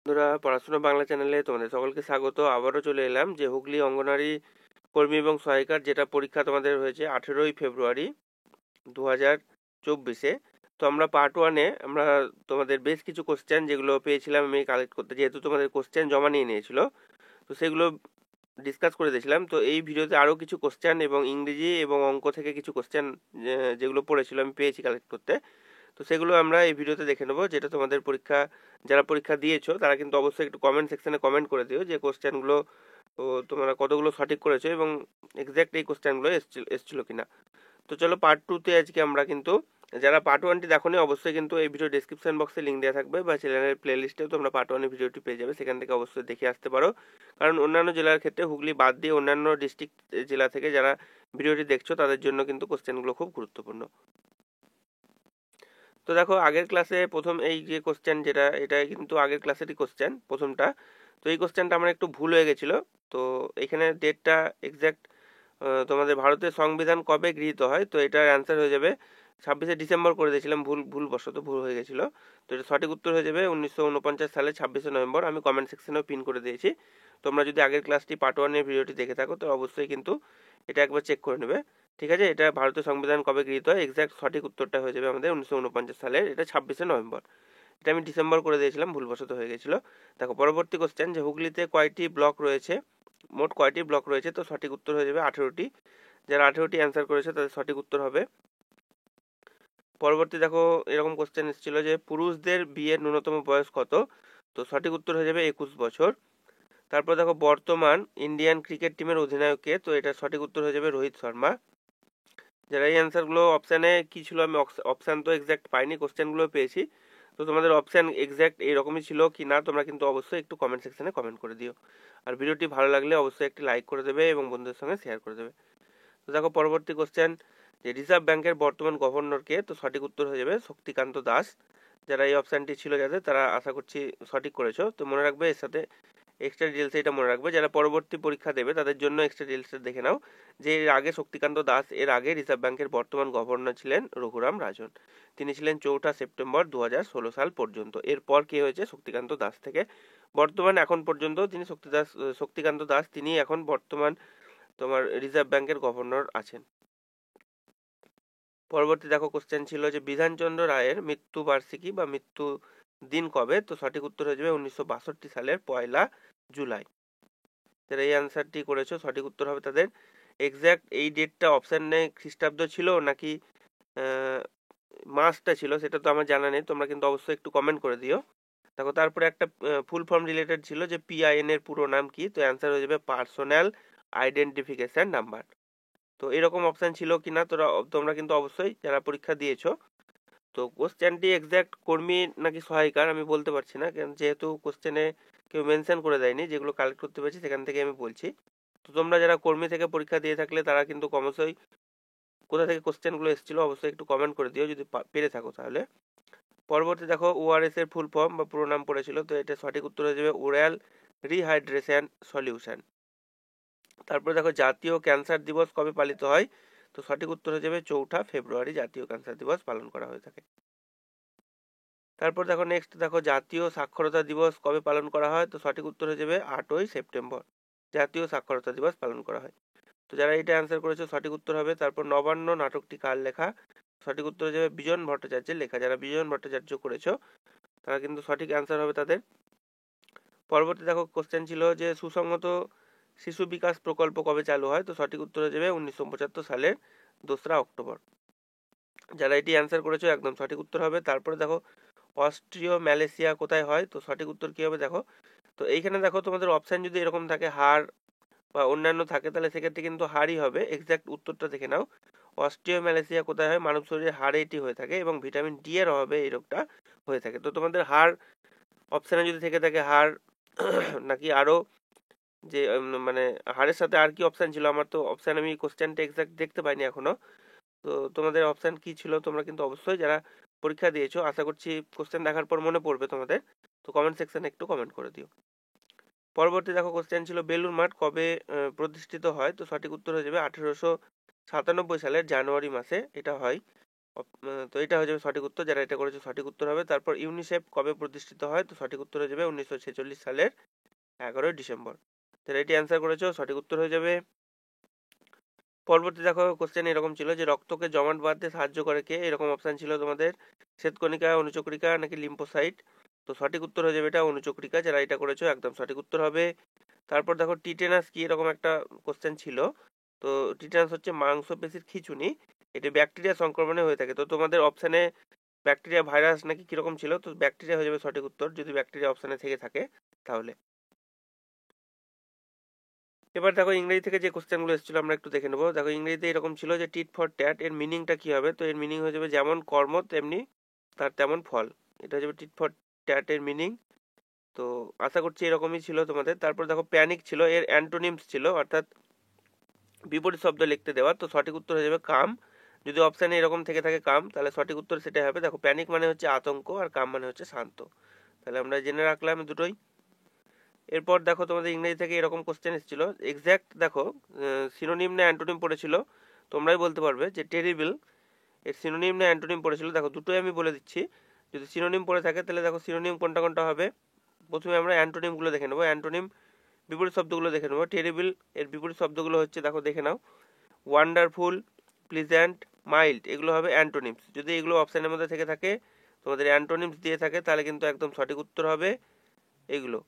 বন্ধুরা, পড়াশোনা বাংলা চ্যানেলে তোমাদের সকলকে স্বাগত। আবারও চলে এলাম যে হুগলি অঙ্গনারী কর্মী এবং সহায়িকার যেটা পরীক্ষা তোমাদের হয়েছে 18ই ফেব্রুয়ারি 2024-এ। তো আমরা পার্ট ওয়ানে আমরা তোমাদের বেশ কিছু কোশ্চেন যেগুলো পেয়েছিলাম আমি কালেক্ট করতে, যেহেতু তোমাদের কোশ্চেন জমা নিয়ে নিয়েছিল, তো সেগুলো ডিসকাস করে দিয়েছিলাম। তো এই ভিডিওতে আরও কিছু কোশ্চেন এবং ইংরেজি এবং অঙ্ক থেকে কিছু কোশ্চেন যেগুলো পড়েছিল আমি পেয়েছি কালেক্ট করতে, তো সেগুলো আমরা এই ভিডিওতে দেখে নেবো। যেটা তোমাদের যারা পরীক্ষা দিয়েছো তারা কিন্তু অবশ্যই একটু কমেন্ট সেকশনে কমেন্ট করে দিও যে কোশ্চেনগুলো তোমরা কতগুলো সঠিক করেছো এবং এক্স্যাক্ট এই কোশ্চেনগুলো এসছিল কিনা। তো চলো পার্ট টুতে আজকে আমরা কিন্তু, যারা পার্ট ওয়ানটি দেখোনি অবশ্যই কিন্তু এই ভিডিও ডেসক্রিপশন বক্সে লিঙ্ক দেওয়া থাকবে বা চ্যানেলের প্লে লিস্টেও তোমরা পার্ট ওয়ানের ভিডিওটি পেয়ে যাবে, সেখান থেকে অবশ্যই দেখে আসতে পারো। কারণ অন্যান্য জেলার ক্ষেত্রে হুগলি বাদ দিয়ে অন্যান্য ডিস্ট্রিক্ট জেলা থেকে যারা ভিডিওটি দেখছো তাদের জন্য কিন্তু কোশ্চেনগুলো খুব গুরুত্বপূর্ণ। তো দেখো, আগের ক্লাসে প্রথম এই যে কোশ্চেন, এটা কিন্তু আগের ক্লাসেরই কোশ্চেন প্রথমটা। তো এই কোশ্চেনটা আমার একটু ভুল হয়ে গেছিল। তো এখানে ডেটটা এক্স্যাক্ট তোমাদের ভারতের সংবিধান কবে গৃহীত হয়, তো এটার অ্যান্সার হয়ে যাবে 26শে ডিসেম্বর করে দিয়েছিলাম, ভুল হয়ে গেছিল। তো এটা সঠিক উত্তর হয়ে যাবে 1949 সালে 26শে নভেম্বর। আমি কমেন্ট সেকশনেও পিন করে দিয়েছি। তোমরা যদি আগের ক্লাসটি পার্ট ওয়ানের ভিডিওটি দেখে থাকো তো অবশ্যই কিন্তু এটা একবার চেক করে নেবে। ঠিক আছে, এটা ভারতীয় সংবিধান কবে গৃহীত হয়, এক্স্যাক্ট সঠিক উত্তরটা হয়ে যাবে আমাদের 1949 সালের, এটা 26শে নভেম্বর। এটা আমি ডিসেম্বর করে দিয়েছিলাম, ভুলবশত হয়ে গেছিল। দেখো পরবর্তী কোশ্চেন, যে হুগলিতে কয়টি ব্লক রয়েছে, মোট কয়টি ব্লক রয়েছে, তো সঠিক উত্তর হয়ে যাবে 18টি। যারা 18টি অ্যান্সার করেছে তাদের সঠিক উত্তর হবে। পরবর্তী দেখো, এরকম কোশ্চেন এসেছিল যে পুরুষদের বিয়ের ন্যূনতম বয়স কত, তো সঠিক উত্তর হয়ে যাবে 21 বছর। তারপর দেখো, বর্তমান ইন্ডিয়ান ক্রিকেট টিমের অধিনায়ক কে, তো এটা সঠিক উত্তর হয়ে যাবে রোহিত শর্মা। যারা এই অ্যান্সারগুলো অপশানে কি ছিল, আমি অপশান তো এক্স্যাক্ট পাইনি, কোশ্চেনগুলো পেয়েছি। তো তোমাদের অপশান এক্স্যাক্ট এইরকমই ছিল কি না তোমরা কিন্তু অবশ্যই একটু কমেন্ট সেকশনে কমেন্ট করে দিও। আর ভিডিওটি ভালো লাগলে অবশ্যই একটি লাইক করে দেবে এবং বন্ধুদের সঙ্গে শেয়ার করে দেবে। তো দেখো পরবর্তী কোশ্চেন, যে রিজার্ভ ব্যাংকের বর্তমান গভর্নর কে, তো সঠিক উত্তর হয়ে যাবে শক্তিকান্ত দাস। যারা এই অপশানটি ছিল যাদের, তারা আশা করছি সঠিক করেছো। তো মনে রাখবে এর সাথে এক্সট্রা ডিটেলস এটা মনে রাখবে, যারা পরবর্তী পরীক্ষা দেবে তাদের জন্য এক্সট্রা ডিটেলসটা দেখে নাও। যে এর আগে শক্তিকান্ত দাস, এর আগে রিজার্ভ ব্যাংকের বর্তমান গভর্নর ছিলেন রঘুরাম রাজন। তিনি ছিলেন 4 সেপ্টেম্বর 2016 সাল পর্যন্ত। এরপর কি হয়েছে, শক্তিকান্ত দাস থেকে বর্তমান এখন পর্যন্ত তিনি শক্তিকান্ত দাস তিনি এখন বর্তমান তোমার রিজার্ভ ব্যাংকের গভর্নর আছেন। পরবর্তী দেখো কোশ্চেন ছিল যে বিধানচন্দ্র রায়ের মৃত্যু বার্ষিকী বা মৃত্যু দিন কবে, তো সঠিক উত্তর হয়ে যাবে 1962 সালের 1 জুলাই। যারা এই অ্যান্সারটি করেছো সঠিক উত্তর হবে তাদের। এক্স্যাক্ট এই ডেটটা অপশানে খ্রিস্টাব্দ ছিল নাকি মাসটা ছিল সেটা তো আমার জানা নেই, তোমরা কিন্তু অবশ্যই একটু কমেন্ট করে দিও। দেখো তারপরে একটা ফুল ফর্ম রিলেটেড ছিল যে পিআইএন এর পুরো নাম কি, তো অ্যান্সার হয়ে যাবে পার্সোনাল আইডেন্টিফিকেশন নাম্বার। তো এরকম অপশান ছিল কিনা তোমরা কিন্তু অবশ্যই যারা পরীক্ষা দিয়েছো, তো কোশ্চেনটি এক্স্যাক্ট কর্মী নাকি সহায়িকার আমি বলতে পারছি না, কারণ যেহেতু কোশ্চেনে কেউ মেনশন করে দেয়নি, যেগুলো কালেক্ট করতে পেরেছি সেখান থেকে আমি বলছি। তো তোমরা যারা কর্মী থেকে পরীক্ষা দিয়ে থাকলে তারা কিন্তু অবশ্যই কোথা থেকে কোশ্চেনগুলো এসেছিল অবশ্যই একটু কমেন্ট করে দিও যদি পেরে থাকো তাহলে। পরবর্তী দেখো, ওআরএস এর ফুল ফর্ম বা পুরো নাম পড়েছিল, তো এটা সঠিক উত্তর হয়ে যাবে ওরাল রিহাইড্রেশন সলিউশন। তারপরে দেখো, জাতীয় ক্যান্সার দিবস কবে পালিত হয়, তো সঠিক উত্তর হয়ে যাবে 4 ফেব্রুয়ারি জাতীয় ক্যান্সার দিবস পালন করা হয়ে থাকে। তারপর দেখো নেক্সট দেখো, জাতীয় সাক্ষরতা দিবস কবে পালন করা হয়, তো সঠিক উত্তর হয়ে যাবে 8ই সেপ্টেম্বর জাতীয় সাক্ষরতা দিবস পালন করা হয়। তো যারা এটা অ্যান্সার করেছো সঠিক উত্তর হবে। তারপর নবান্ন নাটকটি কার লেখা, সঠিক উত্তর হয়ে যাবে বিজন ভট্টাচার্যের লেখা। যারা বিজন ভট্টাচার্য করেছো তারা কিন্তু সঠিক অ্যান্সার হবে তাদের। পরবর্তী দেখো কোশ্চেন ছিল যে সুসংহত শিশু বিকাশ প্রকল্প কবে চালু হয়, তো সঠিক উত্তর হয়ে যাবে 1975 সালের 2রা অক্টোবর। যারা এটি অ্যান্সার করেছো একদম সঠিক উত্তর হবে। তারপরে দেখো, অস্ট্রিও ম্যালেশিয়া কোথায় হয়, তো সঠিক উত্তর কি হবে দেখো। তো এইখানে দেখো তোমাদের অপশান যদি এরকম থাকে হাড় বা অন্যান্য থাকে তাহলে সেক্ষেত্রে কিন্তু হাড়ই হবে। এক্স্যাক্ট উত্তরটা দেখে নাও, অস্ট্রিও ম্যালেশিয়া কোথায় হয়, মানব শরীরে হাড়ে এটি হয়ে থাকে এবং ভিটামিন ডি এর অভাবে এই রোগটা হয়ে থাকে। তো তোমাদের হাড় অপশানে যদি থেকে থাকে হাড় নাকি আরো যে মানে হাড়ের সাথে আর কি অপশান ছিল, আমার তো অপশান আমি কোশ্চেনটা এক্স্যাক্ট দেখতে পাইনি এখনো। তো তোমাদের অপশান কি ছিল তোমরা কিন্তু অবশ্যই যারা পরীক্ষা দিয়েছো আশা করছি কোশ্চেন দেখার পর মনে পড়বে তোমাদের, তো কমেন্ট সেকশনে একটু কমেন্ট করে দিও। পরবর্তী দেখো কোশ্চেন ছিল বেলুড় মাঠ কবে প্রতিষ্ঠিত হয়, তো সঠিক উত্তর হয়ে যাবে 1897 সালের জানুয়ারি মাসে এটা হয়। তো এটা হয়ে যাবে সঠিক উত্তর, যারা এটা করেছে সঠিক উত্তর হবে। তারপর ইউনিসেফ কবে প্রতিষ্ঠিত হয়, তো সঠিক উত্তর হয়ে যাবে 1946 সালের 11ই ডিসেম্বর। যারা এটি অ্যান্সার করেছো সঠিক উত্তর হয়ে যাবে। পরবর্তী দেখো কোশ্চেন এরকম ছিল যে রক্তকে জমাট বাঁধতে সাহায্য করে কে, এরকম অপশন ছিল তোমাদের শ্বেতকণিকা, অনুচক্রিকা নাকি লিম্ফোসাইট। তো সঠিক উত্তর হয়ে যাবে এটা অনুচক্রিকা, যারা এটা করেছো একদম সঠিক উত্তর হবে। তারপর দেখো টিটেনাস কি, এরকম একটা কোশ্চেন ছিল। তো টিটেনাস হচ্ছে মাংসপেশির খিঁচুনি, এটি ব্যাকটেরিয়া সংক্রমণে হয়ে থাকে। তো তোমাদের অপশানে ব্যাকটেরিয়া, ভাইরাস নাকি কিরকম ছিল, তো ব্যাকটেরিয়া হয়ে যাবে সঠিক উত্তর যদি ব্যাকটেরিয়া অপশানে থেকে থাকে তাহলে। এবার দেখো ইংরেজি থেকে যে কোশ্চেনগুলো এসেছিল আমরা একটু দেখে নেবো। দেখো ইংরেজিতে এরকম ছিল যে টিট ফর ট্যাট এর মিনিংটা কি হবে, তো এর মিনিং হয়ে যাবে যেমন কর্ম তেমনি তার তেমন ফল, এটা হয়ে যাবে টিট ফর ট্যাট এর মিনিং। তো আশা করছি এরকমই ছিল তোমাদের। তারপর দেখো প্যানিক ছিল, এর অ্যান্টোনিমস ছিল, অর্থাৎ বিপরীত শব্দ লিখতে দেওয়া। তো সঠিক উত্তর হয়ে যাবে কাম, যদি অপশানে এরকম থেকে থাকে কাম তাহলে সঠিক উত্তর সেটাই হবে। দেখো প্যানিক মানে হচ্ছে আতঙ্ক আর কাম মানে হচ্ছে শান্ত, তাহলে আমরা জেনে রাখলাম দুটোই। এরপর দেখো তোমাদের ইংরেজি থেকে এরকম কোশ্চেন এসেছিল, এক্স্যাক্ট দেখো সিনোনিম না অ্যান্টোনিম পড়েছিল, তোমরাই বলতে পারবে যে টেরিবল এর সিনোনিম না অ্যান্টোনিম পড়েছিল। দেখো দুটোই আমি বলে দিচ্ছি, যদি সিনোনিম পড়ে থাকে তাহলে দেখো সিনোনিম কোনটা কোনটা হবে। প্রথমে আমরা অ্যান্টোনিমগুলো দেখে নেবো, অ্যান্টোনিম বিপরীত শব্দগুলো দেখে নেবো। টেরিবল এর বিপরীত শব্দগুলো হচ্ছে দেখো দেখে নাও, ওয়ান্ডারফুল, প্লিজেন্ট, মাইল্ড, এগুলো হবে অ্যান্টোনিমস। যদি এগুলো অপশানের মধ্যে থেকে থাকে, তোমাদের অ্যান্টোনিমস দিয়ে থাকে, তাহলে কিন্তু একদম সঠিক উত্তর হবে এইগুলো।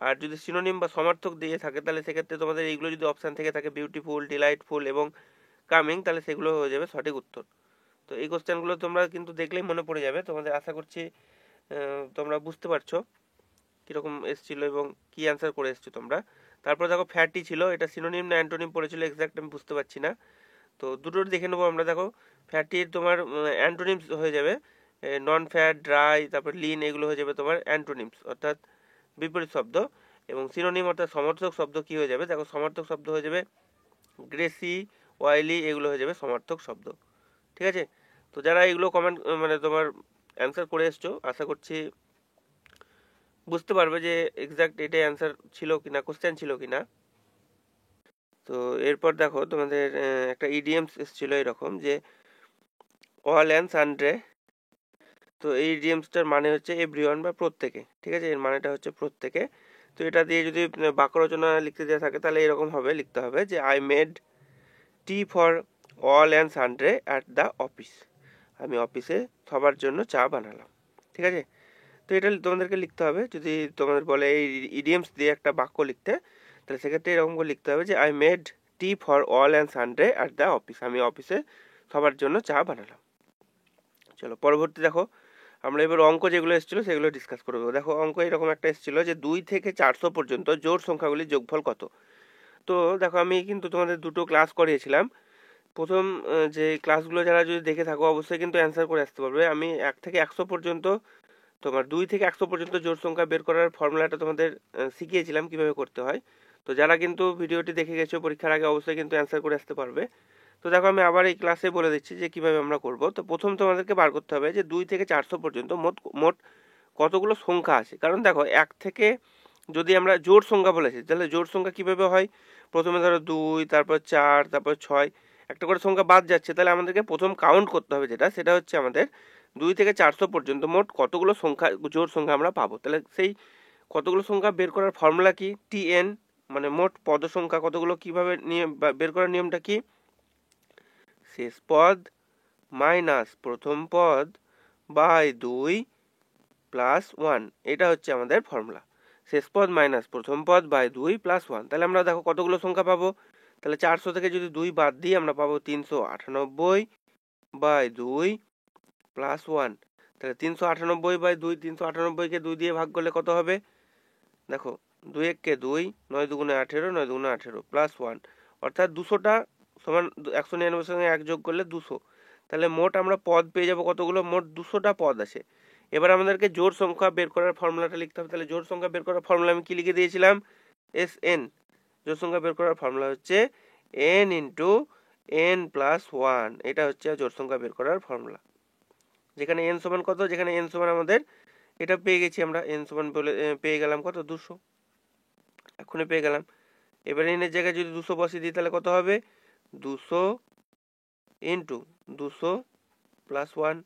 আর যদি সিনোনিম বা সমার্থক দিয়ে থাকে তাহলে সেক্ষেত্রে তোমাদের এইগুলো যদি অপশান থেকে থাকে, বিউটিফুল, ডিলাইটফুল এবং কামিং, তাহলে সেগুলো হয়ে যাবে সঠিক উত্তর। তো এই কোশ্চেনগুলো তোমরা কিন্তু দেখলেই মনে পড়ে যাবে তোমাদের, আশা করছি তোমরা বুঝতে পারছো কীরকম এসেছিলো এবং কী অ্যান্সার করে এসছো তোমরা। তারপর দেখো ফ্যাটি ছিল, এটা সিনোনিম না অ্যান্টোনিম পড়েছিল এক্স্যাক্ট আমি বুঝতে পারছি না, তো দুটোর দেখে নেবো আমরা। দেখো ফ্যাটির তোমার অ্যান্টোনিমস হয়ে যাবে নন ফ্যাট, ড্রাই, তারপর লিন, এগুলো হয়ে যাবে তোমার অ্যান্টোনিমস অর্থাৎ বিপরীত শব্দ। এবং সিনোনিম অর্থাৎ সমর্থক শব্দ কি হয়ে যাবে, দেখো সমর্থক শব্দ হয়ে যাবে গ্রেসি, অয়েলি, এগুলো হয়ে যাবে সমর্থক শব্দ। ঠিক আছে, তো যারা এগুলো কমেন্ট মানে তোমার অ্যান্সার করে এসছো, আশা করছি বুঝতে পারবে যে এক্স্যাক্ট এটাই অ্যান্সার ছিল কিনা, কোশ্চেন ছিল কিনা। তো এরপর দেখো তোমাদের একটা ইডিএমস এসেছিল এরকম যে অল অ্যান্ড সানডে, তো এই ইডিএমসটার মানে হচ্ছে এভরিওয়ান বা প্রত্যেকে। ঠিক আছে, এর মানেটা হচ্ছে প্রত্যেকে। তো এটা দিয়ে যদি বাক্য রচনা লিখতে দেওয়া থাকে তাহলে এরকম হবে, লিখতে হবে যে I made T for all and Sunday at the office, আমি অফিসে সবার জন্য চা বানালাম। ঠিক আছে, তো এটা তোমাদেরকে লিখতে হবে। যদি তোমাদের বলে এই ইডিএমস দিয়ে একটা বাক্য লিখতে, তাহলে সেক্ষেত্রে এরকম করে লিখতে হবে যে I made T for all and Sunday at the office, আমি অফিসে সবার জন্য চা বানালাম। চলো পরবর্তী দেখো, আমরা এবার অঙ্ক যেগুলো এসেছিলো সেগুলো ডিসকাস করবো। দেখো অঙ্ক এরকম একটা এসেছিলো যে 2 থেকে 400 পর্যন্ত জোড় সংখ্যাগুলির যোগফল কত। তো দেখো আমি কিন্তু তোমাদের দুটো ক্লাস করিয়েছিলাম, প্রথম যে ক্লাসগুলো যারা যদি দেখে থাকো অবশ্যই কিন্তু অ্যান্সার করে আসতে পারবে। আমি 1 থেকে 100 পর্যন্ত, তোমার 2 থেকে 100 পর্যন্ত জোড় সংখ্যা বের করার ফর্মুলাটা তোমাদের শিখিয়েছিলাম কিভাবে করতে হয়। তো যারা কিন্তু ভিডিওটি দেখে গেছো পরীক্ষার আগে অবশ্যই কিন্তু অ্যান্সার করে আসতে পারবে। তো দেখো আমি আবার এই ক্লাসে বলে দিচ্ছি যে কিভাবে আমরা করব। তো প্রথম তোমাদেরকে বার করতে হবে যে 2 থেকে 400 পর্যন্ত মোট মোট কতগুলো সংখ্যা আছে। কারণ দেখো 1 থেকে যদি আমরা জোড় সংখ্যা বলেছি তাহলে জোড় সংখ্যা কিভাবে হয়, প্রথমে ধরো 2, তারপর 4, তারপর 6, একটা করে সংখ্যা বাদ যাচ্ছে, তাহলে আমাদেরকে প্রথম কাউন্ট করতে হবে, যেটা সেটা হচ্ছে আমাদের 2 থেকে 400 পর্যন্ত মোট কতগুলো সংখ্যা, জোড় সংখ্যা আমরা পাবো। তাহলে সেই কতগুলো সংখ্যা বের করার ফর্মুলা কি, টিএন, মানে মোট পদ সংখ্যা কতগুলো, কিভাবে নিয়ম বের করার নিয়মটা কি, শেষ পদ মাইনাস প্রথম পদ বাই 2 প্লাস 1, এটা হচ্ছে আমাদের ফর্মুলা। শেষ পদ মাইনাস প্রথম পদ বাই 2 প্লাস 1, তাহলে আমরা দেখো কতগুলো সংখ্যা পাবো, তাহলে 400 থেকে যদি 2 বাদ দিই আমরা পাবো 398 বাই 2 প্লাস 1, তাহলে 398 বাই 2, 398কে 2 দিয়ে ভাগ করলে কত হবে, দেখো 2 1 2, 9 দুগুণে 18, 9 দুগুণে 18 প্লাস 1, অর্থাৎ 200টা সমান 199 সঙ্গে 1 যোগ করলে 200, তাহলে মোট আমরা পদ পেয়ে যাব কতগুলো, মোট 200টা পদ আছে। এবার আমাদেরকে জোড় সংখ্যা বের করার ফর্মুলাটা লিখতে হবে। তাহলে জোড় সংখ্যা বের করার ফর্মুলা আমি কি লিখে দিয়েছিলাম, এসএন। জোড় সংখ্যা বের করার ফর্মুলা হচ্ছে n ইন্টু n প্লাস 1, এটা হচ্ছে জোড় সংখ্যা বের করার ফর্মুলা। যেখানে n সমান কত, যেখানে n সমান আমাদের এটা পেয়ে গেছি আমরা, n সমান বলে পেয়ে গেলাম কত, 200, এখনই পেয়ে গেলাম। এবার n এর জায়গায় যদি 200 বসিয়ে দিই তাহলে কত হবে, 200 ইন্টু 200 প্লাস 1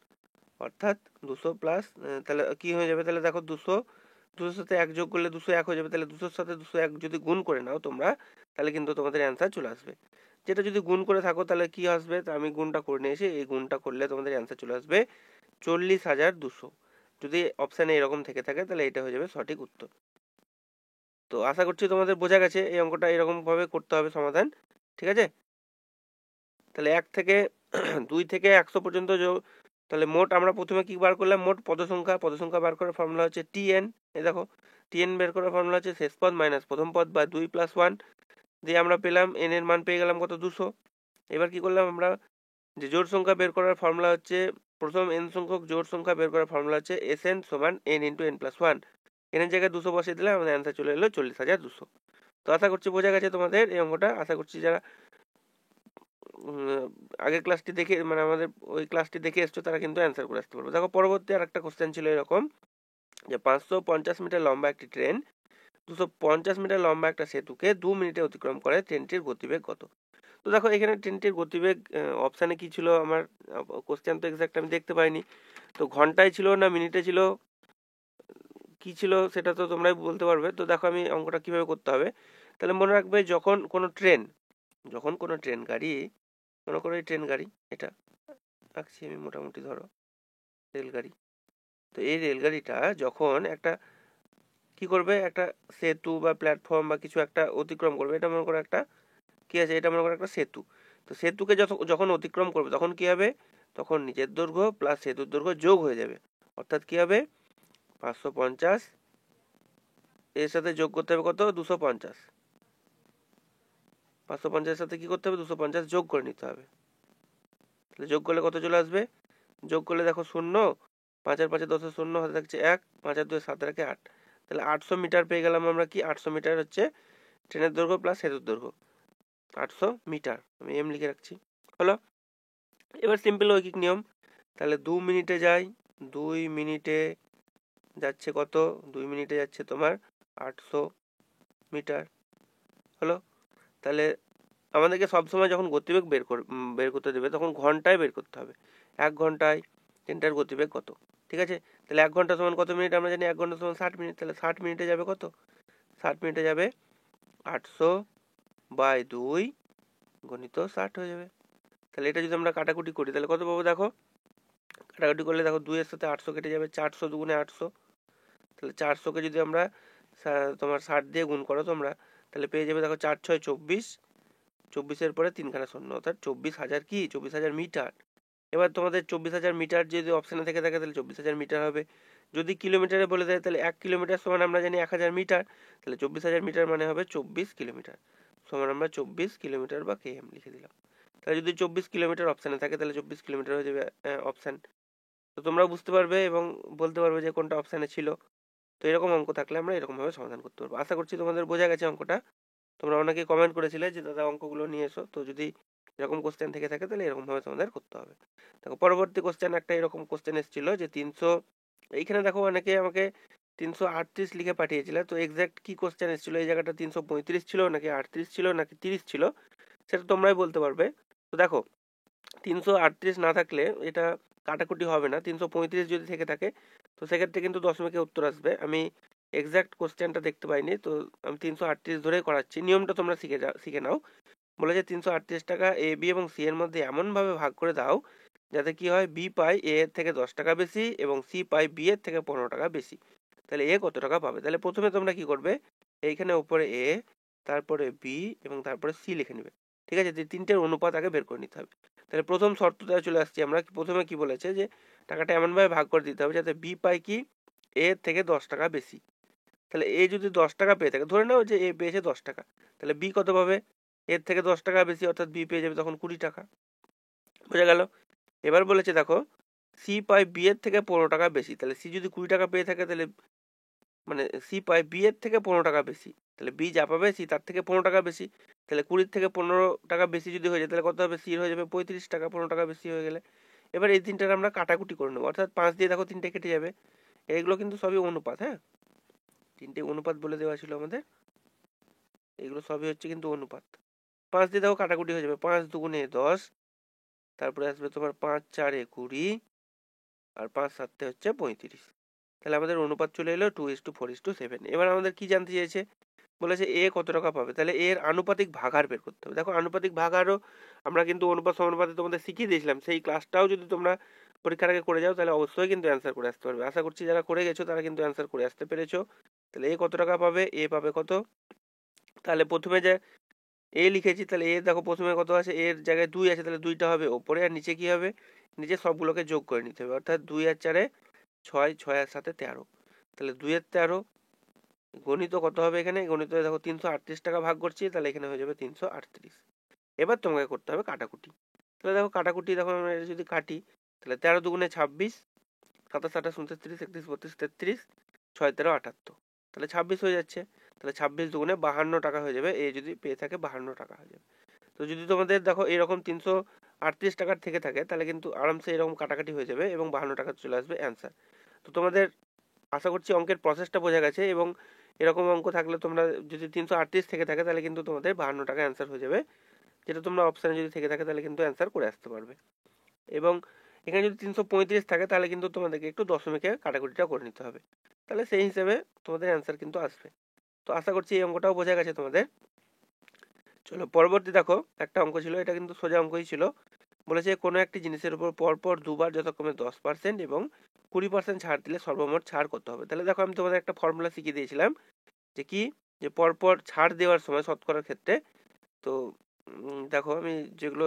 অর্থাৎ 200 প্লাস, তাহলে কি হয়ে যাবে, তাহলে দেখো 200 সাথে 1 যোগ করলে 201 হয়ে যাবে, তাহলে 200 সাথে 201 যদি গুণ করে নাও তোমরা, তাহলে কিন্তু তোমাদের অ্যান্সার চলে আসবে। যেটা যদি গুণ করে থাকো তাহলে কি আসবে, তা আমি গুণটা করে নিয়েছি, এই গুণটা করলে তোমাদের অ্যান্সার চলে আসবে 40,200। যদি অপশানে এরকম থেকে থাকে তাহলে এটা হয়ে যাবে সঠিক উত্তর। তো আশা করছি তোমাদের বোঝা গেছে এই অঙ্কটা এরকম ভাবে করতে হবে সমাধান, ঠিক আছে। তাহলে 1 থেকে 2 থেকে 100 পর্যন্ত তাহলে মোট আমরা প্রথমে কি বার করলাম, মোট পদ সংখ্যা বার করার ফর্মুলা হচ্ছে টিএন। এই দেখো টিএন বের করার ফর্মুলা হচ্ছে শেষ পদ মাইনাস প্রথম পদ বা 2 + 1 দিয়ে আমরা পেলাম এন এর মান পেয়ে গেলাম কত, 200। এবার কি করলাম আমরা, যে জোড় সংখ্যা বের করার ফর্মুলা হচ্ছে, প্রথম এন সংখ্যক জোড় সংখ্যা বের করার ফর্মুলা হচ্ছে এস এন সমান N into N plus 1। N এর জায়গায় 200 বসিয়ে দিলে আমাদের অ্যান্সার চলে এলো 40,200। তো আশা করছি বোঝা গেছে তোমাদের এই অঙ্কটা। আশা করছি যারা আগের ক্লাসটি দেখে মানে আমাদের ওই ক্লাসটি দেখে এসছো তারা কিন্তু অ্যান্সার করে আসতে পারবে। দেখো পরবর্তী আর একটা কোশ্চেন ছিল এরকম, যে 550 মিটার লম্বা একটি ট্রেন 250 মিটার লম্বা একটা সেতুকে 2 মিনিটে অতিক্রম করে, ট্রেনটির গতিবেগ কত? তো দেখো এখানে ট্রেনটির গতিবেগ অপশানে কি ছিল, আমার কোশ্চেন তো এক্সাক্ট আমি দেখতে পাইনি, তো ঘন্টায় ছিল না মিনিটে ছিল কি ছিল সেটা তো তোমরাই বলতে পারবে। তো দেখো আমি অঙ্কটা কিভাবে করতে হবে, তাহলে মনে রাখবে যখন কোনো ট্রেন গাড়ি, মনে করো এই ট্রেন গাড়ি এটা আঁকছি আমি মোটামুটি, ধরো রেলগাড়ি, তো এই রেলগাড়িটা যখন একটা কি করবে, একটা সেতু বা প্ল্যাটফর্ম বা কিছু একটা অতিক্রম করবে, এটা মনে করো একটা কি আছে, এটা মনে করো একটা সেতু, তো সেতুকে যখন অতিক্রম করবে তখন কি হবে, তখন নিচের দৈর্ঘ্য প্লাস সেতুর দৈর্ঘ্য যোগ হয়ে যাবে, অর্থাৎ কি হবে 550 এর সাথে যোগ করতে হবে কত, 250, 550 এর সাথে কি করতে হবে 250 যোগ করে নিতে হবে। তাহলে যোগ করলে কত চলে আসবে, যোগ করলে দেখো 0, 5 আর 5 10 0, হাতে থাকছে 1, 5 আর 2 7 আর 8, তাহলে 800 মিটার পেয়ে গেলাম আমরা। কি 800 মিটার হচ্ছে ট্রেনের দৈর্ঘ্য প্লাস সেতুর দৈর্ঘ্য, 800 মিটার, আমি এম লিখে রাখছি, হলো। এবার সিম্পল ঐকিক নিয়ম, তাহলে 2 মিনিটে যাই, 2 মিনিটে যাচ্ছে কত, 2 মিনিটে যাচ্ছে তোমার 800 মিটার, হলো। তাহলে আমাদেরকে সবসময় যখন গতিবেগ বের করতে দেবে তখন ঘন্টায় বের করতে হবে, 1 ঘন্টায় ট্রেনটার গতিবেগ কত, ঠিক আছে। তাহলে 1 ঘন্টা সমান কত মিনিট, আমরা জানি 1 ঘন্টা সমান 60 মিনিট, তাহলে 60 মিনিটে যাবে কত, 60 মিনিটে যাবে 800/2 গণিত 60 হয়ে যাবে। তাহলে এটা যদি আমরা কাটাকুটি করি তাহলে কত পাবো, দেখো কাটাকুটি করলে দেখো 2 এর সাথে 800 কেটে যাবে, 400 দুগুণে 800, তাহলে 400কে যদি আমরা তোমার 60 দিয়ে গুণ করো তোমরা, তাহলে পেয়ে যাবে দেখো 4 6 24, 24-এর পরে 3খানা শূন্য, অর্থাৎ 24,000 কি 24,000 মিটার। এবার তোমাদের 24,000 মিটার যদি অপশানে থেকে থাকে তাহলে 24,000 মিটার হবে। যদি কিলোমিটারে বলে দেয় তাহলে 1 কিলোমিটার সমান আমরা জানি 1,000 মিটার, তাহলে 24,000 মিটার মানে হবে 24 কিলোমিটার, সমান আমরা 24 কিলোমিটার বা কেএম লিখে দিলাম। তাহলে যদি 24 কিলোমিটার অপশানে থাকে তাহলে 24 কিলোমিটার হয়ে যাবে অপশান। তো তোমরা বুঝতে পারবে এবং বলতে পারবে যে কোনটা অপশানে ছিল। তো এরকম অঙ্ক থাকলে আমরা এরকমভাবে সমাধান করতে পারবো। আশা করছি তোমাদের বোঝা গেছে অঙ্কটা। তোমরা অনেকে কমেন্ট করেছিলে যে দাদা অঙ্কগুলো নিয়ে এসো, তো যদি এরকম কোশ্চেন থেকে থাকে তাহলে এরকমভাবে তোমাদের করতে হবে। দেখো পরবর্তী কোশ্চেন একটা এরকম কোশ্চেন এসেছিল যে 300, এইখানে দেখো অনেকে আমাকে 338 লিখে পাঠিয়েছিল, তো এক্সাক্ট কি কোশ্চেন এসেছিল, এই জায়গাটা 335 ছিল নাকি 38 ছিল নাকি 30 ছিল সেটা তোমরাই বলতে পারবে। তো দেখো 338 না থাকলে এটা কাটাকুটি হবে না, 335 যদি থেকে থাকে তো সেক্ষেত্রে কিন্তু দশমিকে উত্তর আসবে। আমি এক্সাক্ট কোশ্চেনটা দেখতে পাইনি, তো আমি 338 ধরেই করাচ্ছি, নিয়মটা তোমরা শিখে নাও। বলেছে 338 টাকা এ বি এবং সি এর মধ্যে এমনভাবে ভাগ করে দাও যাতে কি হয়, বি পাই এ এর থেকে 10 টাকা বেশি এবং সি পাই বি এর থেকে 15 টাকা বেশি। তাহলে এ কত টাকা পাবে, তাহলে প্রথমে তোমরা কি করবে, এইখানে উপরে এ, তারপরে বি এবং তারপরে সি লিখে নিবে, ঠিক আছে। তিনটের অনুপাত আগে বের করে নিতে হবে। তাহলে প্রথম শর্তটা চলে আসছি আমরা, প্রথমে কি বলেছে যে টাকাটা এমনভাবে ভাগ করে দিতে হবে যাতে বি পাই কি এ এর থেকে 10 টাকা বেশি। তাহলে এ যদি 10 টাকা পেয়ে থাকে, ধরে নাও যে এ পেয়েছে 10 টাকা, তাহলে বি কত পাবে, এর থেকে 10 টাকা বেশি, অর্থাৎ বি পেয়ে যাবে তখন 20 টাকা, বোঝা গেল। এবার বলেছে দেখো সি পাই বি এর থেকে 15 টাকা বেশি, তাহলে সি যদি 20 টাকা পেয়ে থাকে তাহলে মানে সি পাই বি এর থেকে 15 টাকা বেশি, তাহলে বি যা পাবে সি তার থেকে 15 টাকা বেশি, তাহলে 20 থেকে 15 টাকা বেশি যদি হয়ে যায় তাহলে কত হবে, সির হয়ে যাবে 35 টাকা, 15 টাকা বেশি হয়ে গেলে। এবার এই তিনটার আমরা কাটাকুটি করে নেবো, অর্থাৎ 5 দিয়ে দেখো 3টে কেটে যাবে, এগুলো কিন্তু সবই অনুপাত, হ্যাঁ 3টে অনুপাত বলে দেওয়া ছিল আমাদের, এগুলো সবই হচ্ছে কিন্তু অনুপাত। 5 দিয়ে দেখো কাটাকুটি হয়ে যাবে, 5 দুগুণে 10, তারপরে আসবে তোমার 5 4 20, আর 5 7 হচ্ছে 35। তাহলে আমাদের অনুপাত চলে এলো 2:4:7। এবার আমাদের কি জানতে চেয়েছে, বলেছে এ কত টাকা পাবে, তাহলে এর আনুপাতিক ভাগাহার বের করতে হবে। দেখো আনুপাতিক ভাগাহারও আমরা কিন্তু অনুপাত সমানুপাতে তোমাদের শিখিয়ে দিয়েছিলাম, সেই ক্লাসটাও যদি তোমরা পরীক্ষার আগে করে যাও তাহলে অবশ্যই কিন্তু অ্যান্সার করে আসতে পারবে। আশা করছি যারা করে গেছো তারা কিন্তু অ্যান্সার করে আসতে পেরেছো। তাহলে এ কত টাকা পাবে, এ পাবে কত, তাহলে প্রথমে যে এ লিখেছি, তাহলে এ দেখো প্রথমে কত আছে, এর জায়গায় 2 আছে, তাহলে 2টা হবে ওপরে, আর নিচে কি হবে, নিচে সবগুলোকে যোগ করে নিতে হবে, অর্থাৎ 2 আর 4 6, 6 আর 7 13। তাহলে 2 এর 13 গণিত কত হবে, এখানে গণিত দেখো 338 টাকা ভাগ করছি, তাহলে এখানে হয়ে যাবে 338। এবার তোমাকে করতে হবে কাটাকুটি। তাহলে দেখো কাটাকুটি, দেখো আমরা এটা যদি কাটি, তাহলে 13 দুগুণে 26, 27 28 29 30 31 32 33, 6 13 78, তাহলে 26 হয়ে যাচ্ছে। তাহলে 26 দুগুণে 52 টাকা হয়ে যাবে, এ যদি পেয়ে থাকে 52 টাকা হয়ে যাবে। তো যদি তোমাদের দেখো এরকম 338 টাকার থেকে থাকে তাহলে কিন্তু আরামসে এরকম কাটাকাটি হয়ে যাবে এবং 52 টাকা চলে আসবে অ্যান্সার। তো তোমাদের আশা করছি অঙ্কের প্রসেসটা বোঝা গেছে, এবং এরকম অঙ্ক থাকলে তোমরা যদি 338 থেকে থাকে তাহলে কিন্তু তোমাদের 52 টাকা অ্যান্সার হয়ে যাবে, যেটা তোমরা অপশানে যদি থেকে থাকে তাহলে কিন্তু অ্যান্সার করে আসতে পারবে। এবং এখানে যদি 335 থাকে তাহলে কিন্তু তোমাদেরকে একটু দশমিকে কাটাকুটিটা করে নিতে হবে, তাহলে সেই হিসেবে তোমাদের অ্যান্সার কিন্তু আসবে। তো আশা করছি এই অঙ্কটাও বোঝা গেছে তোমাদের। চলো পরবর্তী দেখো একটা অঙ্ক ছিল, এটা কিন্তু সোজা অঙ্কই ছিল। বলেছে কোনো একটি জিনিসের উপর পরপর দুবার যথাক্রমে 10% এবং 20% ছাড় দিলে সর্বমোট ছাড় কত হবে। তাহলে দেখো আমি তোমাদের একটা ফর্মুলা শিখিয়ে দিয়েছিলাম, যে কি, যে পরপর ছাড় দেওয়ার সময় শতকরার ক্ষেত্রে, তো দেখো আমি যেগুলো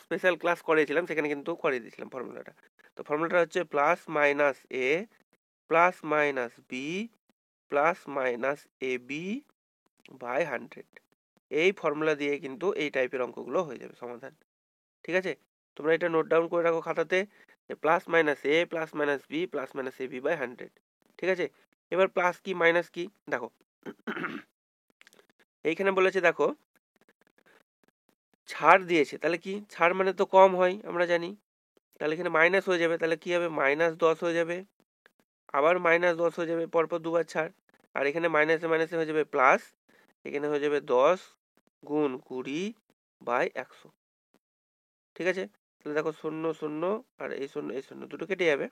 স্পেশাল ক্লাস করিয়েছিলাম সেখানে কিন্তু করিয়ে দিয়েছিলাম ফর্মুলাটা। তো ফর্মুলাটা হচ্ছে plus minus A plus minus B plus minus A B by 100। এই ফর্মুলা দিয়ে কিন্তু এই টাইপের অঙ্কগুলো হয়ে যাবে সমাধান। ঠিক আছে, তোমরা এটা নোট ডাউন করে রাখো খাতাতে, যে plus minus A plus minus B plus minus A B by 100। ঠিক আছে, এবার প্লাস কি মাইনাস কি দেখো, এইখানে বলেছে দেখো ছাড় দিয়েছে, তাহলে কি ছাড় মানে তো কম হয় আমরা জানি, তাহলে এখানে মাইনাস হয়ে যাবে, তাহলে কি হবে -10 হয়ে যাবে, আবার -10 হয়ে যাবে, পরপর দুবার ছাড়, আর এখানে মাইনাসে মাইনাসে হয়ে যাবে প্লাস, এখানে হয়ে যাবে 10 গুণ 20 বাই 100। ঠিক আছে, তাহলে দেখো 0 0 আর এই 0 দুটো কেটে যাবে,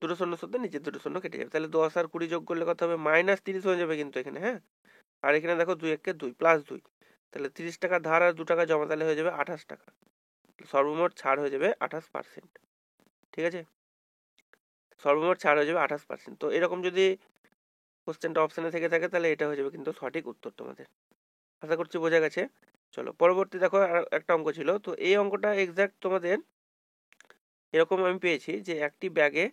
দুটো শূন্য সাথে নিচে দুটো শূন্য কেটে যাবে, তাহলে 10 আর 20 যোগ করলে কত হবে -30 হয়ে যাবে কিন্তু এখানে, হ্যাঁ। আর এখানে দেখো 2 1 2 প্লাস 2, তাহলে 30 টাকা ধার আর 2 টাকা জমা, তাহলে হয়ে যাবে 28 টাকা, সর্বমোট ছাড় হয়ে যাবে 28%। ঠিক আছে, সর্বমোট ছাড় হয়ে যাবে 28%। তো এরকম যদি কোশ্চেনটা অপশানে থেকে থাকে তাহলে এটা হয়ে যাবে কিন্তু সঠিক উত্তর তোমাদের। আশা করছি বোঝা গেছে। চলো পরবর্তী দেখো আর একটা অঙ্ক ছিল, তো এই অঙ্কটা এক্সাক্ট তোমাদের এরকম আমি পেয়েছি, যে একটি ব্যাগে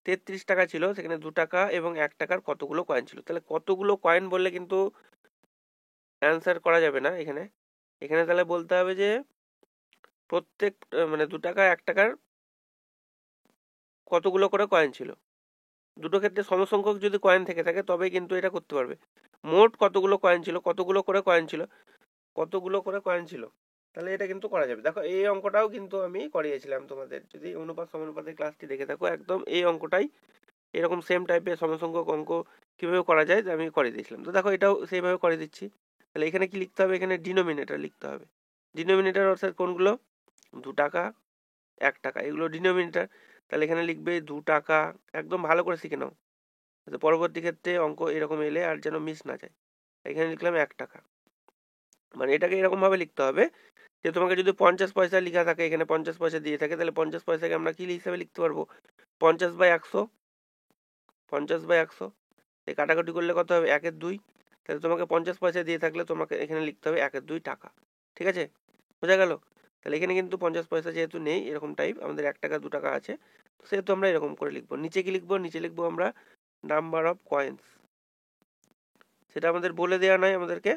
33 টাকা ছিল, সেখানে 2 টাকা এবং 1 টাকার কতগুলো কয়েন ছিল। তাহলে কতগুলো কয়েন বললে কিন্তু অ্যান্সার করা যাবে না এখানে, এখানে তাহলে বলতে হবে যে প্রত্যেক মানে 2 টাকা 1 টাকার কতগুলো করে কয়েন ছিল। দুটো ক্ষেত্রে সমসংখ্যক যদি কয়েন থেকে থাকে তবে কিন্তু এটা করতে পারবে। মোট কতগুলো কয়েন ছিল, কতগুলো করে কয়েন ছিল, কতগুলো করে কয়েন ছিল, তাহলে এটা কিন্তু করা যাবে। দেখো এই অঙ্কটাও কিন্তু আমি করিয়েছিলাম তোমাদের, যদি অনুপাত সমানুপাতের ক্লাসটি দেখে থাকো একদম এই অঙ্কটাই এরকম সেম টাইপের সমসংখ্যক অঙ্ক কিভাবে করা যায় আমি করে দিয়েছিলাম। তো দেখো এটাও সেইভাবে করে দিচ্ছি। তাহলে এখানে কি লিখতে হবে, এখানে ডিনোমিনেটর লিখতে হবে। ডিনোমিনেটর অর্থাৎ কোনগুলো, 2 টাকা 1 টাকা, এগুলো ডিনোমিনেটর। তাহলে এখানে লিখবে 2 টাকা, একদম ভালো করে শিখে নাও, পরবর্তী ক্ষেত্রে অঙ্ক এরকম এলে আর যেন মিস না যায়। এখানে লিখলাম 1 টাকা, মানে এটাকে এরকম ভাবে লিখতে হবে যে তোমাকে যদি 50 পয়সা লেখা থাকে, এখানে 50 পয়সা দিয়ে থাকে, তাহলে 50 পয়সাকে আমরা কি হিসাবে লিখতে পারবো, 50/100, 50/100। এই কাটাকুটি করলে কত হবে, 1/2। তাহলে তোমাকে 50 পয়সা দিয়ে থাকলে তোমাকে এখানে লিখতে হবে 1/2 টাকা। ঠিক আছে, বোঝা গেল। তাহলে এখানে কিন্তু 50 পয়সা যেহেতু নেই এরকম টাইপ, আমাদের 1 টাকা 2 টাকা আছে, সেহেতু আমরা এরকম করে লিখবো। নিচে কি লিখবো, নিচে লিখবো আমরা নাম্বার অফ কয়েন্স, সেটা আমাদের বলে দেওয়া নাই, আমাদেরকে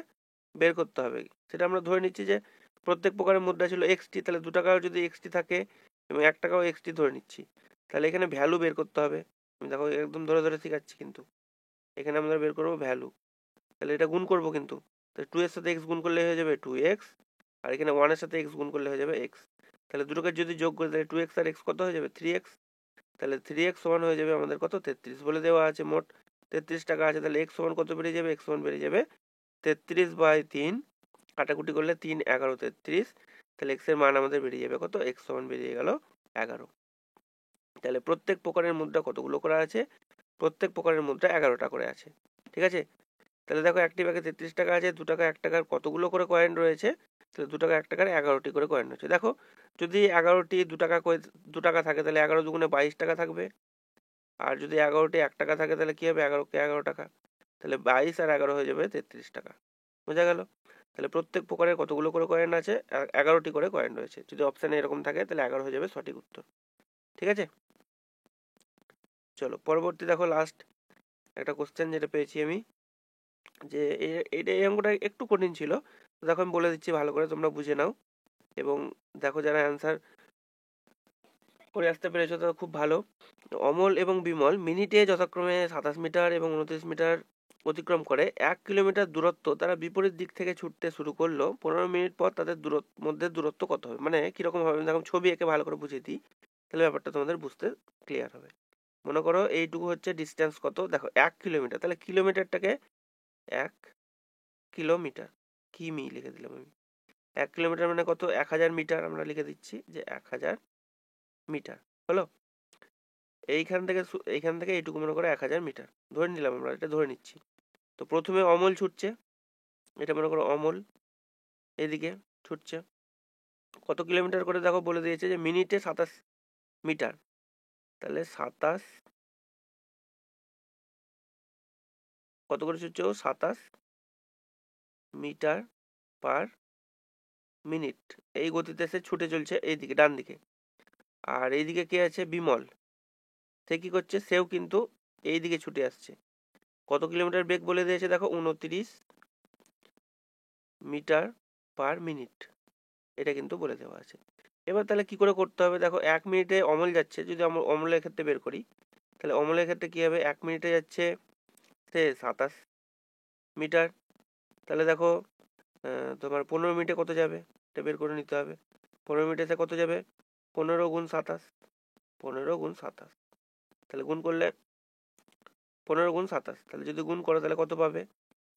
বের করতে হবে। সেটা আমরা ধরে নিচ্ছি যে প্রত্যেক প্রকারের মুদ্রা ছিল এক্সটি, তাহলে 2 টাকাও যদি এক্সটি থাকে এবং 1 টাকাও এক্সটি ধরে নিচ্ছি, তাহলে এখানে ভ্যালু বের করতে হবে। আমি দেখো একদম ধরে ধরে শেখাচ্ছি, কিন্তু এখানে আমরা বের করবো ভ্যালু। তাহলে এটা গুণ করবো, কিন্তু 2 এর সাথে এক্স গুণ করলে হয়ে যাবে 2x, আর এখানে 1 এর সাথে এক্স গুণ করলে হয়ে যাবে এক্স। তাহলে দুটোকে যদি যোগ করে তাহলে 2x আর এক্স কত হয়ে যাবে 3x। তাহলে 3x সমান হয়ে যাবে আমাদের কত 33 বলে দেওয়া আছে, মোট 33 টাকা আছে। তাহলে x সমান কত বেরিয়ে যাবে, x সমান বেরিয়ে যাবে 33/3, কাটাকুটি করলে 3 11 33, তাহলে এক্স এর মান আমাদের বেরিয়ে যাবে কত, এক্স সমান বেরিয়ে গেল 11। তাহলে প্রত্যেক প্রকারের মুদ্রা কতগুলো করা আছে, প্রত্যেক প্রকারের মুদ্রা 11টা করে আছে। ঠিক আছে, তাহলে দেখো একটি ব্যাগে 33 টাকা আছে, 2 টাকা 1 টাকার কতগুলো করে কয়েন রয়েছে, তাহলে 2 টাকা 1 টাকার 11টি করে কয়েন রয়েছে। দেখো যদি 11টি 2 টাকা করে 2 টাকা থাকে তাহলে 11 দুগুণে 22 টাকা থাকবে, আর যদি 11টি 1 টাকা থাকে তাহলে কি হবে, 11কে 11 টাকা, তাহলে 22 আর 11 হয়ে যাবে 33 টাকা। বোঝা গেল? তাহলে প্রত্যেক প্রকারের কতগুলো করে কয়েন আছে, 11টি করে কয়েন রয়েছে। যদি অপশানে এরকম থাকে তাহলে 11 হয়ে যাবে সঠিক উত্তর। ঠিক আছে, চলো পরবর্তী দেখো লাস্ট একটা কোশ্চেন যেটা পেয়েছি আমি, যে এইটা এই অঙ্কটা একটু কঠিন ছিল, তো দেখো আমি বলে দিচ্ছি ভালো করে তোমরা বুঝে নাও, এবং দেখো যারা অ্যান্সার করে আসতে পেরেছো তো খুব ভালো। অমল এবং বিমল মিনিটে যথাক্রমে 27 মিটার এবং 29 মিটার অতিক্রম করে 1 কিলোমিটার দূরত্ব তারা বিপরীত দিক থেকে ছুটতে শুরু করলো। 15 মিনিট পর তাদের মধ্যে দূরত্ব কত হবে, মানে কিরকম হবে, দেখো ছবি এঁকে ভালো করে বুঝিয়ে দিই, তাহলে ব্যাপারটা তোমাদের বুঝতে ক্লিয়ার হবে। মনে করো এইটুকু হচ্ছে ডিস্টেন্স কত, দেখো 1 কিলোমিটার, তাহলে কিলোমিটারটাকে 1 কিলোমিটার, কিমি লিখে দিলাম আমি। 1 কিলোমিটার মানে কত, 1000 মিটার, আমরা লিখে দিচ্ছি যে 1000 মিটার হলো। এইখান থেকে এইটুকু মনে করো 1000 মিটার ধরে নিলাম, আমরা এটা ধরে নিচ্ছি। তো প্রথমে অমল ছুটছে, এটা মনে করো অমল এদিকে ছুটছে, কত কিলোমিটার করে দেখো বলে দিয়েছে যে মিনিটে 27 মিটার, তাহলে 27 কত করে ছুটছে ও, 27 মিটার পার মিনিট, এই গতিতে সে ছুটে চলছে এইদিকে ডান দিকে। আর এইদিকে কে আছে, বিমল, সে কি করছে, সেও কিন্তু এইদিকে ছুটে আসছে। কত কিলোমিটার বেগ বলে দিয়েছে দেখো, 29 মিটার পার মিনিট, এটা কিন্তু বলে দেওয়া আছে। এবার তাহলে কি করে করতে হবে, দেখো 1 মিনিটে অমল যাচ্ছে, যদি অমলের ক্ষেত্রে বের করি, তাহলে অমলের ক্ষেত্রে কি হবে, 1 মিনিটে যাচ্ছে সে 27 মিটার, তাহলে দেখো তোমার 15 মিনিটে কত যাবে, এটা বের করে নিতে হবে। 15 মিনিটে সে কত যাবে, 15 গুণ 27, 15 গুণ 27, তাহলে গুণ করলে 15 গুণ 27, তাহলে যদি গুণ করো তাহলে কত পাবে,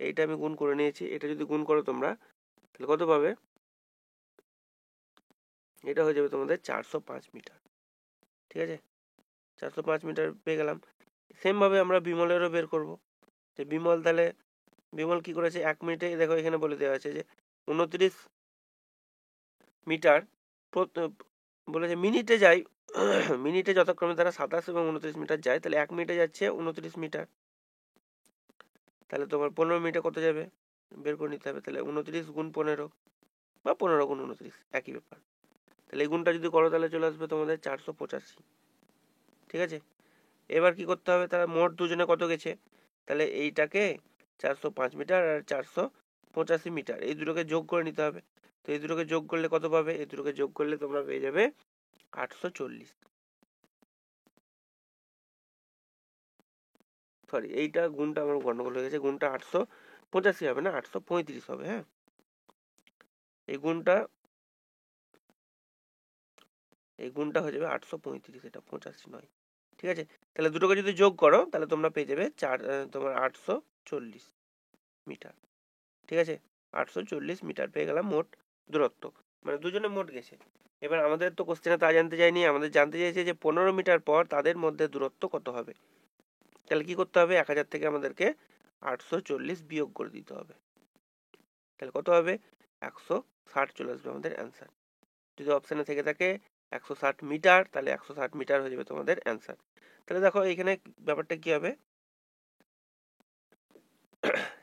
এইটা আমি গুণ করে নিয়েছি, এটা যদি গুণ করো তোমরা তাহলে কত পাবে, এটা হয়ে যাবে তোমাদের 405 মিটার। ঠিক আছে, 405 মিটার পেয়ে গেলাম। সেম ভাবে আমরা বিমলেরও বের করব, যে বিমল তাহলে বিমল কি করেছে, 1 মিনিটে দেখো এখানে বলে দেওয়া আছে যে 29 মিটার বলেছে মিনিটে যায়, মিনিটে যথাক্রমে তারা 27 এবং 29 মিটার যায়, তাহলে 1 মিনিটে যাচ্ছে 29 মিটার, তাহলে তোমার 15 মিনিটে কত যাবে বের করে নিতে হবে, তাহলে 29 গুণ 15 বা 15 গুণ 29 একই ব্যাপার, তাহলে এই গুণটা যদি করো তাহলে চলে আসবে তোমাদের 485। ঠিক আছে, এবার কি করতে হবে, তারা মোট দুজনে কত গেছে, তাহলে এইটাকে 405 মিটার আর 485 মিটার এই দুটোকে যোগ করে নিতে হবে। তো এই দুটোকে যোগ করলে কত পাবে, এই দুটোকে যোগ করলে তোমরা পেয়ে যাবে 840, সরি এইটা গুণটা আমার গন্ডগোল হয়ে গেছে, গুণটা 885 হবে না, 835 হবে। হ্যাঁ, এই গুণটা হয়ে যাবে 835, এটা 85 নয়। ঠিক আছে, তাহলে দুটোকে যদি যোগ করো তাহলে তোমরা পেয়ে যাবে তোমার 840 মিটার। ঠিক আছে, 840 মিটার পেয়ে গেলাম মোট দূরত্ব, মানে দুজনে মোট গেছে। এবার আমাদের তো কোশ্চেনে তা জানতে চাইনি, আমাদের জানতে চাইছে যে 15 মিটার পর তাদের মধ্যে দূরত্ব কত হবে। তাহলে কি করতে হবে, 1000 থেকে আমাদেরকে 840 বিয়োগ করে দিতে হবে, তাহলে কত হবে, 160 চলে আসবে আমাদের অ্যান্সার। যদি অপশানে থেকে থাকে 160 মিটার, তাহলে 160 মিটার হয়ে যাবে তোমাদের অ্যান্সার। তাহলে দেখো এখানে ব্যাপারটা কি হবে,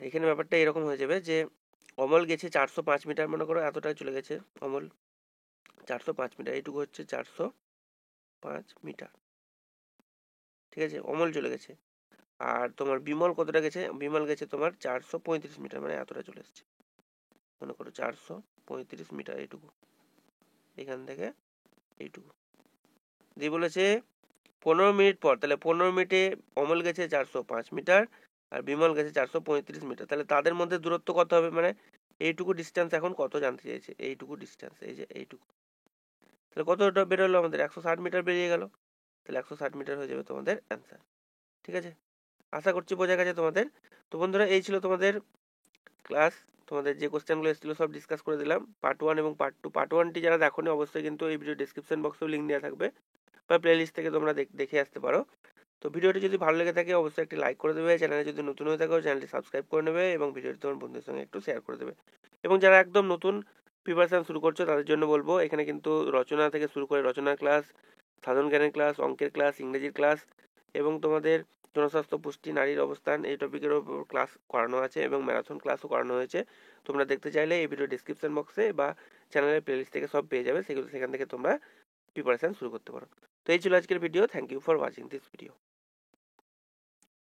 এখানে ব্যাপারটা এরকম হয়ে যাবে যে অমল গেছে 405 মিটার, মনে করো এতটাই চলে গেছে অমল, 405 মিটার, এইটুকু হচ্ছে 405 মিটার। ঠিক আছে, অমল চলে গেছে। আর তোমার বিমল কতটা গেছে, বিমল গেছে তোমার 435 মিটার, মানে এতটা চলে এসছে, মনে করো 435 মিটার, এইটুকু এখান থেকে এইটুকু দিয়ে বলেছে 15 মিনিট পর, তাহলে 15 মিনিটে অমল গেছে 405 মিটার আর বিমল গেছে 435 মিটার, তাহলে তাদের মধ্যে দূরত্ব কত হবে, মানে এইটুকু ডিস্টেন্স এখন কত জানতে চাইছে, এইটুকু ডিস্টেন্স, এই যে এইটুকু, তাহলে কতটা বেরোলো আমাদের 160 মিটার বেরিয়ে গেল, তাহলে 160 মিটার হয়ে যাবে তোমাদের অ্যান্সার। ঠিক আছে, আশা করছি বোঝা গেছে তোমাদের। তো বন্ধুরা এই ছিল তোমাদের ক্লাস তোমাদের যে কোশ্চেনগুলো এসেছিলো সব ডিসকাস করে দিলাম, পার্ট 1 এবং পার্ট 2। পার্ট 1টি যারা দেখোনি অবশ্যই কিন্তু এই ভিডিও ডিসক্রিপশন বক্সেও লিঙ্ক দেওয়া থাকবে, বা প্লেলিস্ট থেকে তোমরা দেখে আসতে পারো। তো ভিডিওটি যদি ভালো লেগে থাকে অবশ্যই একটি লাইক করে দেবে, চ্যানেলে যদি নতুন হয়ে থাকো চ্যানেলটি সাবস্ক্রাইব করে নেবে এবং ভিডিওটি তোমার বন্ধুদের সঙ্গে একটু শেয়ার করে দেবে। এবং যারা একদম নতুন প্রিপারেশন শুরু করছো তাদের জন্য বলবো, এখানে কিন্তু রচনা থেকে শুরু করে রচনার ক্লাস, সাধারণ জ্ঞানের ক্লাস, অঙ্কের ক্লাস, ইংরেজির ক্লাস এবং তোমাদের জনস্বাস্থ্য, পুষ্টি, নারীর অবস্থান এই টপিকের উপর ক্লাস করানো আছে এবং ম্যারাথন ক্লাসও করানো হয়েছে। তোমরা দেখতে চাইলে এই ভিডিও ডিসক্রিপশন বক্সে বা চ্যানেলের প্লেলিস্ট থেকে সব পেয়ে যাবে, সেখান থেকে তোমরা প্রিপারেশন শুরু করতে পারো। তো এই ছিল আজকের video. Thank you for watching this video.